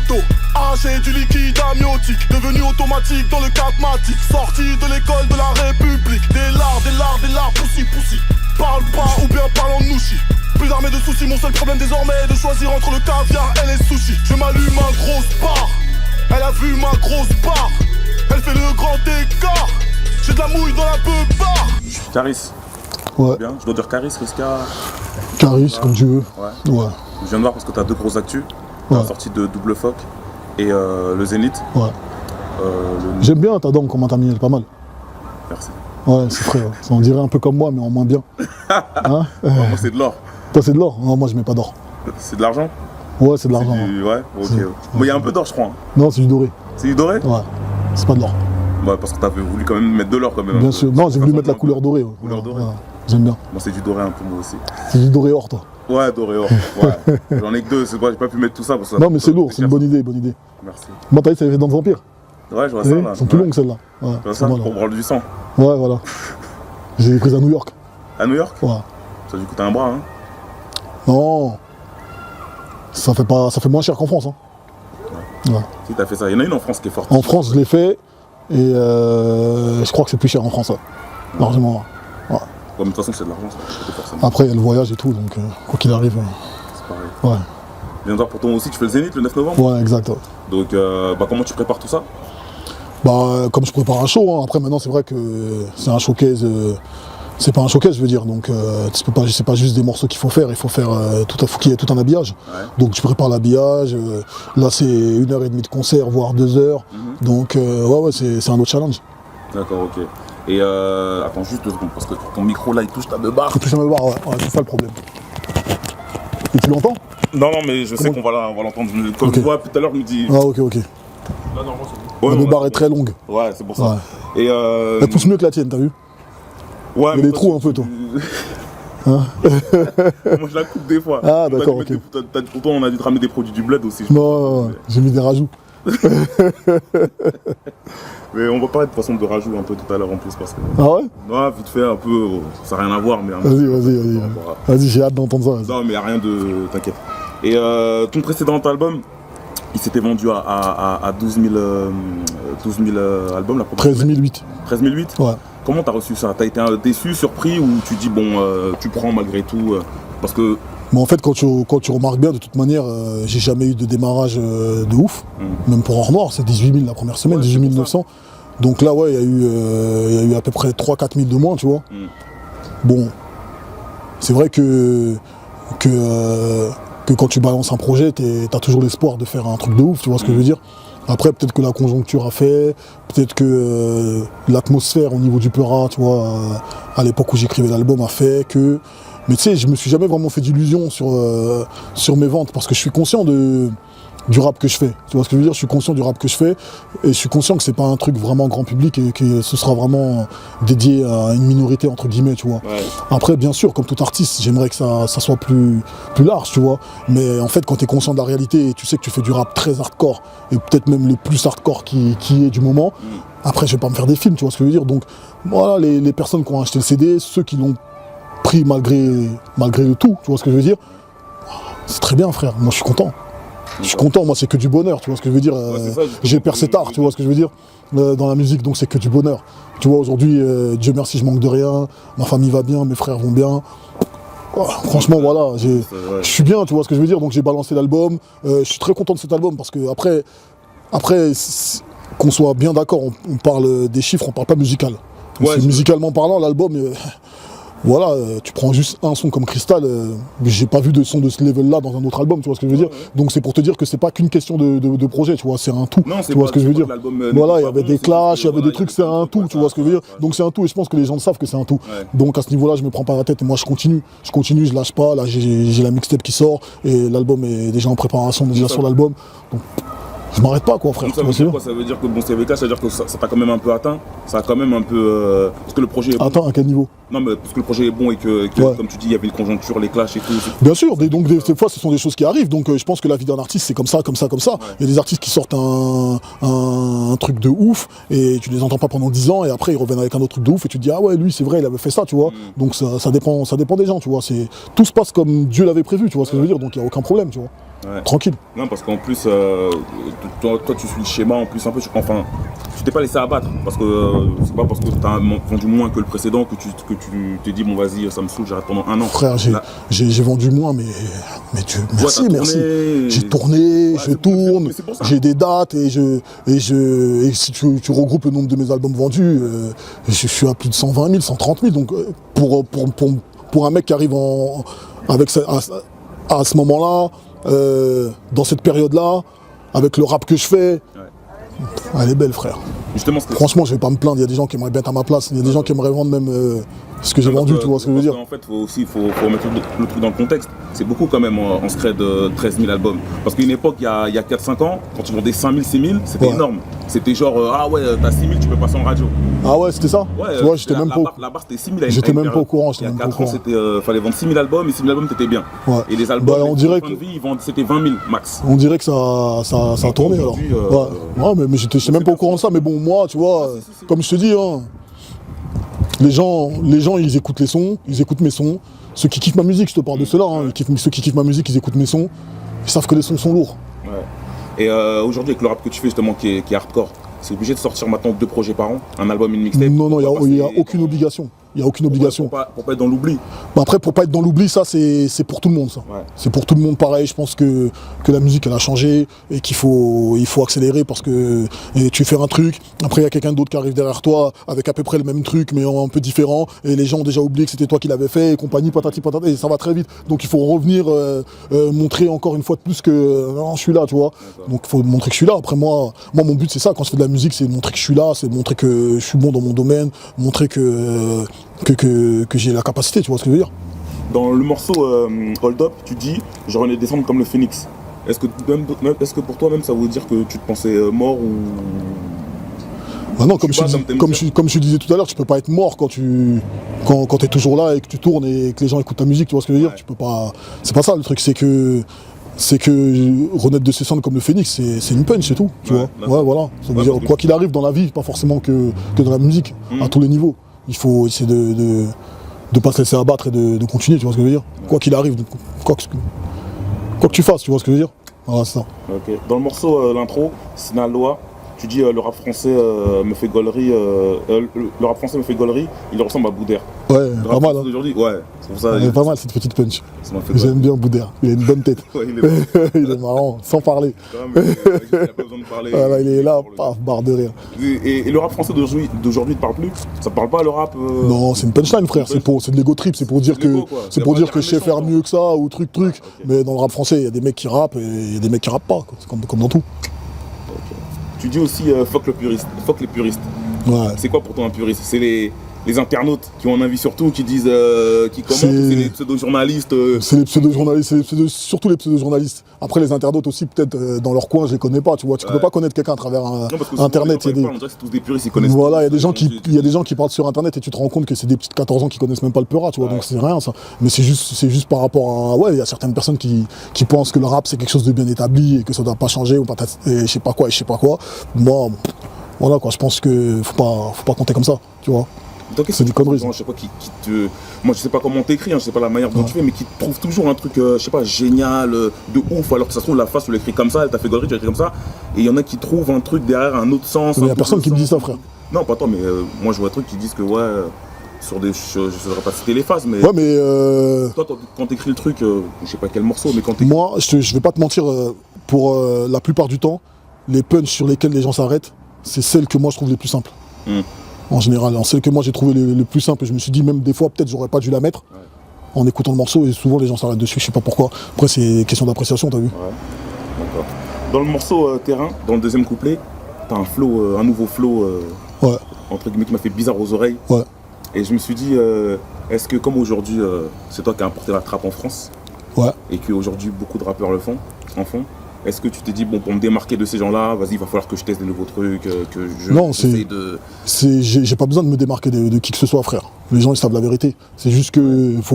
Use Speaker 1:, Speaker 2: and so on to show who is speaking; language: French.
Speaker 1: moto. Arraché du liquide amniotique, devenu automatique dans le catmatique. Sorti de l'école de la République. Des lards, poussi. Parle pas ou bien parle en nouchi. Plus armé de soucis, mon seul problème désormais est de choisir entre le caviar et les sushis. Je m'allume ma grosse barre, elle a vu ma grosse barre. Elle fait le grand écart, j'ai de la mouille dans la beubare.
Speaker 2: Caris.
Speaker 3: Ouais.
Speaker 2: Bien. Je dois dire Caris, Risca.
Speaker 3: Caris, comme tu veux. Ouais.
Speaker 2: Je viens de voir parce que tu as deux grosses actus. La sortie de Double Foc et le Zénith.
Speaker 3: Ouais. J'aime bien ta dent, comment t'as mis, elle est pas mal.
Speaker 2: Merci.
Speaker 3: Ouais, c'est frais. Ouais. On dirait un peu comme moi, mais en moins bien. Hein
Speaker 2: moi, c'est de l'or.
Speaker 3: Toi, c'est de l'or? Non, moi, je mets pas d'or.
Speaker 2: C'est de l'argent?
Speaker 3: Ouais, c'est de l'argent.
Speaker 2: Ouais, ok. Mais il y a un peu d'or, je crois.
Speaker 3: Non, c'est du doré.
Speaker 2: C'est du doré?
Speaker 3: Ouais. C'est pas de l'or.
Speaker 2: Ouais, parce que t'avais voulu quand même mettre de l'or quand même.
Speaker 3: Bien sûr. Non, j'ai voulu mettre la couleur dorée. Ouais.
Speaker 2: Couleur dorée.
Speaker 3: Ouais. J'aime bien.
Speaker 2: Moi, c'est du doré un peu, moi aussi.
Speaker 3: C'est du doré or, toi?
Speaker 2: Ouais, doré or. Ouais. J'en ai que deux, c'est pas, j'ai pas pu mettre tout ça. Parce que
Speaker 3: non, mais c'est lourd, c'est une bonne idée,
Speaker 2: Merci.
Speaker 3: Moi, t'as vu, ça fait dans le vampire.
Speaker 2: Ouais, je vois ça là.
Speaker 3: Elles sont plus longues celles-là. Ouais,
Speaker 2: tu vois ça, pour prendre du sang.
Speaker 3: Ouais, voilà. J'ai pris à New York.
Speaker 2: À New York?
Speaker 3: Ouais.
Speaker 2: Ça a dû coûter un bras, hein?
Speaker 3: Non. Ça fait moins cher qu'en France, hein. Ouais.
Speaker 2: Si t'as fait ça, il y en a une en France qui est forte.
Speaker 3: En France, je l'ai fait, et je crois que c'est plus cher en France, ouais. Largement. Ouais.
Speaker 2: De toute façon, c'est de l'argent, ça. Forcément.
Speaker 3: Après, il y a le voyage et tout, donc quoi qu'il arrive.
Speaker 2: C'est pareil.
Speaker 3: Ouais.
Speaker 2: Viens de voir pour toi aussi, tu fais le Zénith le 9 novembre?
Speaker 3: Ouais, exact. Ouais.
Speaker 2: Donc, comment tu prépares tout ça?
Speaker 3: Comme je prépare un show, hein. Après maintenant c'est vrai que c'est un showcase, c'est pas un showcase je veux dire, donc c'est pas juste des morceaux qu'il faut faire, il faut faire faut qu'il y ait tout un habillage. Ouais. Donc tu prépares l'habillage, là c'est 1h30 de concert, voire 2 heures, donc ouais c'est un autre challenge.
Speaker 2: D'accord, ok. Et attends juste 2 secondes, parce que ton micro là il touche ta barre.
Speaker 3: Il touche ta barre, ouais, c'est ça le problème. Et tu l'entends?
Speaker 2: Non, mais je sais qu'on va l'entendre, comme je vois tout à l'heure je me dis...
Speaker 3: Ah ok.
Speaker 2: Là normalement c'est bon.
Speaker 3: La barre est très longue.
Speaker 2: Ouais, c'est pour ça. Ouais. Et
Speaker 3: elle pousse mieux que la tienne, t'as vu? Ouais, il y a des trous un peu, toi.
Speaker 2: Hein? Moi, je la coupe des fois.
Speaker 3: Ah, d'accord, ok.
Speaker 2: Pourtant, on a dû te ramener des produits du bled aussi.
Speaker 3: Non, j'ai mis des rajouts.
Speaker 2: Mais on va parler de façon de rajout un peu tout à l'heure en plus. Parce que...
Speaker 3: Ah ouais?
Speaker 2: Ouais, vite fait, un peu, ça n'a rien à voir. Mais
Speaker 3: vas-y. Vas-y, j'ai hâte d'entendre ça.
Speaker 2: Non, mais il n'y a rien de... T'inquiète. Et ton précédent album, il s'était vendu à 12 000 albums la première
Speaker 3: 13 008.
Speaker 2: 13 008 ?
Speaker 3: Ouais.
Speaker 2: Comment t'as reçu ça? T'as été déçu, surpris ou tu dis bon, tu prends malgré tout parce que...
Speaker 3: Mais en fait, quand tu remarques bien, de toute manière, j'ai jamais eu de démarrage de ouf. Même pour Or Noir, c'est 18 000 la première semaine, 18 900. Donc là, ouais, il y a eu à peu près 3-4 000 de moins, tu vois. Bon, c'est vrai que quand tu balances un projet, t'as toujours l'espoir de faire un truc de ouf, tu vois ce que je veux dire. Après, peut-être que la conjoncture a fait, peut-être que l'atmosphère au niveau du Peura, tu vois, à l'époque où j'écrivais l'album a fait que... Mais tu sais, je me suis jamais vraiment fait d'illusions sur mes ventes parce que je suis conscient du rap que je fais. Tu vois ce que je veux dire? Je suis conscient du rap que je fais et je suis conscient que c'est pas un truc vraiment grand public et que ce sera vraiment dédié à une minorité entre guillemets, tu vois. Ouais. Après, bien sûr, comme tout artiste, j'aimerais que ça soit plus large, tu vois. Mais en fait, quand tu es conscient de la réalité et tu sais que tu fais du rap très hardcore et peut-être même le plus hardcore qui est du moment, après, je vais pas me faire des films, tu vois ce que je veux dire. Donc, voilà, les personnes qui ont acheté le CD, ceux qui l'ont pris malgré le tout, tu vois ce que je veux dire. C'est très bien, frère. Moi, je suis content. Je suis content, moi c'est que du bonheur, tu vois ce que je veux dire. J'ai percé tard, tu vois ce que je veux dire, dans la musique, donc c'est que du bonheur. Tu vois, aujourd'hui, Dieu merci, je manque de rien, ma famille va bien, mes frères vont bien. Oh, franchement, voilà, je suis bien, tu vois ce que je veux dire, donc j'ai balancé l'album. Je suis très content de cet album parce que après qu'on soit bien d'accord, on parle des chiffres, on parle pas musical. Ouais, musicalement parlant, l'album... Voilà, tu prends juste un son comme Cristal, j'ai pas vu de son de ce level-là dans un autre album, tu vois ce que je veux dire. Donc c'est pour te dire que c'est pas qu'une question de projet, tu vois, c'est un tout. Non, tu vois ce que je veux dire. Voilà, il y avait des clashs, il y avait des trucs, c'est un tout, tu vois ce que je veux dire. Donc c'est un tout et je pense que les gens savent que c'est un tout. Donc à ce niveau-là, je me prends pas la tête et moi je continue, je lâche pas. Là j'ai la mixtape qui sort et l'album est déjà en préparation, déjà sur l'album. Donc je m'arrête pas quoi, frère.
Speaker 2: Ça veut dire quoi? Ça veut dire que bon CVK, ça veut dire que ça t'a quand même un peu atteint. Ça a quand même un peu parce que le projet est bon.
Speaker 3: Atteint à quel niveau?
Speaker 2: Non mais parce que le projet est bon et que comme tu dis, il y avait une conjoncture, les clashs et tout.
Speaker 3: Bien sûr, donc des fois ce sont des choses qui arrivent. Donc je pense que la vie d'un artiste c'est comme ça. Il y a des artistes qui sortent un truc de ouf et tu les entends pas pendant 10 ans et après ils reviennent avec un autre truc de ouf et tu te dis ah ouais lui c'est vrai il avait fait ça, tu vois. Donc ça dépend des gens, tu vois. Tout se passe comme Dieu l'avait prévu, tu vois ce que je veux dire. Donc il y a aucun problème, tu vois.
Speaker 2: Ouais.
Speaker 3: Tranquille.
Speaker 2: Non, parce qu'en plus, toi, tu suis le schéma, en plus, un peu, enfin, tu t'es pas laissé abattre, parce que c'est pas parce que tu as vendu moins que le précédent que tu t'es dit, bon, vas-y, ça me saoule, j'arrête pendant un an.
Speaker 3: Frère, j'ai vendu moins, mais Dieu, merci,
Speaker 2: Ouais,
Speaker 3: merci. J'ai tourné,
Speaker 2: Ouais,
Speaker 3: je tourne,
Speaker 2: c'est pour ça.
Speaker 3: j'ai des dates, et si tu regroupes le nombre de mes albums vendus, je suis à plus de 120 000, 130 000, donc pour un mec qui arrive à ce moment-là, dans cette période-là, avec le rap que je fais, elle est belle, frère.
Speaker 2: Justement,
Speaker 3: Franchement, je vais pas me plaindre, il y a des gens qui aimeraient bien être à ma place, il y a des gens qui aimeraient vendre même ce que j'ai vendu, tu vois ce que je veux dire.
Speaker 2: En fait, faut mettre le truc dans le contexte. C'est beaucoup quand même en secret de 13 000 albums. Parce qu'à une époque, il y a 4-5 ans, quand tu vendais 5 000, 6 000, c'était énorme. C'était genre, ah ouais, t'as 6 000, tu peux passer en radio.
Speaker 3: Ah ouais, c'était ça.
Speaker 2: Ouais,
Speaker 3: tu vois, j'étais même pas
Speaker 2: la barre, c'était 6 000.
Speaker 3: J'étais même pas au courant.
Speaker 2: Il y a 4 ans, fallait vendre 6 000 albums, et 6 000 albums, t'étais bien.
Speaker 3: Ouais.
Speaker 2: Et les albums,
Speaker 3: on dirait que
Speaker 2: c'était 20 000 max.
Speaker 3: On dirait que ça a tourné alors. Ouais, mais j'étais même pas au courant de ça, mais bon, moi, tu vois, comme je te dis, hein, les gens, ils écoutent les sons, ils écoutent mes sons. Ceux qui kiffent ma musique, je te parle de ceux-là, hein, ceux qui kiffent ma musique, ils écoutent mes sons. Ils savent que les sons sont lourds.
Speaker 2: Ouais. Et aujourd'hui, avec le rap que tu fais justement, qui est hardcore, c'est obligé de sortir maintenant 2 projets par an, un album, une mixtape?
Speaker 3: Non, il n'y a aucune obligation. Il n'y a aucune obligation.
Speaker 2: Pour pas être dans l'oubli.
Speaker 3: Bah après, pour pas être dans l'oubli, ça, c'est pour tout le monde, ça. Ouais. C'est pour tout le monde pareil. Je pense que la musique, elle a changé et qu'il faut accélérer parce que tu fais un truc, après, il y a quelqu'un d'autre qui arrive derrière toi avec à peu près le même truc, mais un peu différent. Et les gens ont déjà oublié que c'était toi qui l'avais fait et compagnie, patati patata, et ça va très vite. Donc, il faut revenir montrer encore une fois de plus que non, je suis là, tu vois. Donc, il faut montrer que je suis là. Après, moi, mon but, c'est ça. Quand je fais de la musique, c'est de montrer que je suis là, c'est de montrer que je suis bon dans mon domaine, montrer que j'ai la capacité, tu vois ce que je veux dire.
Speaker 2: Dans le morceau Hold Up, tu dis « Je renais descendre comme le phénix ». Est-ce que pour toi même ça veut dire que tu te pensais mort ou...
Speaker 3: Bah non, comme je disais tout à l'heure, tu peux pas être mort quand t'es toujours là et que tu tournes et que les gens écoutent ta musique, tu vois ce que je veux dire. Tu peux pas... C'est pas ça le truc, c'est que renaître de ses cendres comme le phénix, c'est une punch, c'est tout, tu vois. Ouais, voilà. Ça veut dire, quoi qu'il arrive dans la vie, pas forcément que dans la musique, à tous les niveaux. Il faut essayer de pas se laisser abattre et de continuer, tu vois ce que je veux dire. Quoi qu'il arrive, quoi que tu fasses, tu vois ce que je veux dire. Voilà, c'est ça.
Speaker 2: Okay. Dans le morceau, l'intro, Sinaloa, tu dis le rap français me fait gaulerie, le rap français me fait gaulerie, il ressemble à Boudère.
Speaker 3: Ouais, pas mal.
Speaker 2: Aujourd'hui, ouais, c'est pour ça.
Speaker 3: Pas mal cette petite punch. J'aime bien Boudère, il a une bonne tête.
Speaker 2: Ouais, il est
Speaker 3: marrant, sans parler.
Speaker 2: Il n'a pas besoin de parler.
Speaker 3: Voilà, il est là, paf, barre de rire.
Speaker 2: Et le rap français d'aujourd'hui ne te parle plus? Ça te parle pas le rap
Speaker 3: Non, c'est une punchline, frère, c'est de l'ego trip, c'est pour dire que je sais faire mieux que ça ou truc. Ouais, okay. Mais dans le rap français, il y a des mecs qui rappent et il y a des mecs qui rappent pas, c'est comme dans tout.
Speaker 2: Tu dis aussi fuck les puristes.
Speaker 3: Ouais.
Speaker 2: C'est quoi pour toi un puriste? C'est les internautes qui ont un avis sur tout, qui disent, qui commentent, c'est les pseudo-journalistes.
Speaker 3: C'est les pseudo-journalistes, surtout les pseudo-journalistes. Après les internautes aussi, peut-être dans leur coin, je les connais pas, tu vois. Tu peux pas connaître quelqu'un à travers Internet.
Speaker 2: On dirait que c'est tous des puristes, ils connaissent.
Speaker 3: Voilà, il y a des gens qui parlent sur Internet et tu te rends compte que c'est des petites 14 ans qui connaissent même pas le Peura, tu vois. Donc c'est rien ça. Mais c'est juste par rapport à, ouais, il y a certaines personnes qui pensent que le rap c'est quelque chose de bien établi et que ça doit pas changer ou pas, je sais pas quoi. Moi, voilà quoi, je pense que faut pas compter comme ça, tu vois. C'est des conneries.
Speaker 2: Je sais pas moi je sais pas comment t'écris, je sais pas la manière dont tu fais, mais qui te trouve toujours un truc, je sais pas, génial, de ouf, alors que ça se trouve la face tu l'écris comme ça, elle t'a fait gaulerie, tu l'écris comme ça, et il y en a qui trouvent un truc derrière un autre sens.
Speaker 3: Il y a personne qui me dit ça, frère.
Speaker 2: Non, pas toi, mais moi je vois des trucs qui disent que ouais, sur des je saurais pas citer les phases, mais.
Speaker 3: Ouais, mais.
Speaker 2: Toi, quand t'écris le truc, je sais pas quel morceau, mais quand t'écris.
Speaker 3: Moi, je vais pas te mentir, pour la plupart du temps, les punchs sur lesquels les gens s'arrêtent, c'est celles que moi je trouve les plus simples. En général, celle que moi j'ai trouvé le plus simple, je me suis dit même des fois peut-être j'aurais pas dû la mettre en écoutant le morceau et souvent les gens s'arrêtent dessus, je sais pas pourquoi. Après c'est question d'appréciation, t'as vu.
Speaker 2: Ouais, d'accord. Dans le morceau Terrain, dans le deuxième couplet, t'as un nouveau flow entre guillemets qui m'a fait bizarre aux oreilles.
Speaker 3: Ouais.
Speaker 2: Et je me suis dit, est-ce que comme aujourd'hui c'est toi qui as importé la trappe en France, et qu'aujourd'hui beaucoup de rappeurs en font, est-ce que tu t'es dit, bon, pour me démarquer de ces gens-là, vas-y, il va falloir que je teste des nouveaux trucs, que je...
Speaker 3: Non, j'ai pas besoin de me démarquer de qui que ce soit, frère. Les gens, ils savent la vérité. C'est juste que faut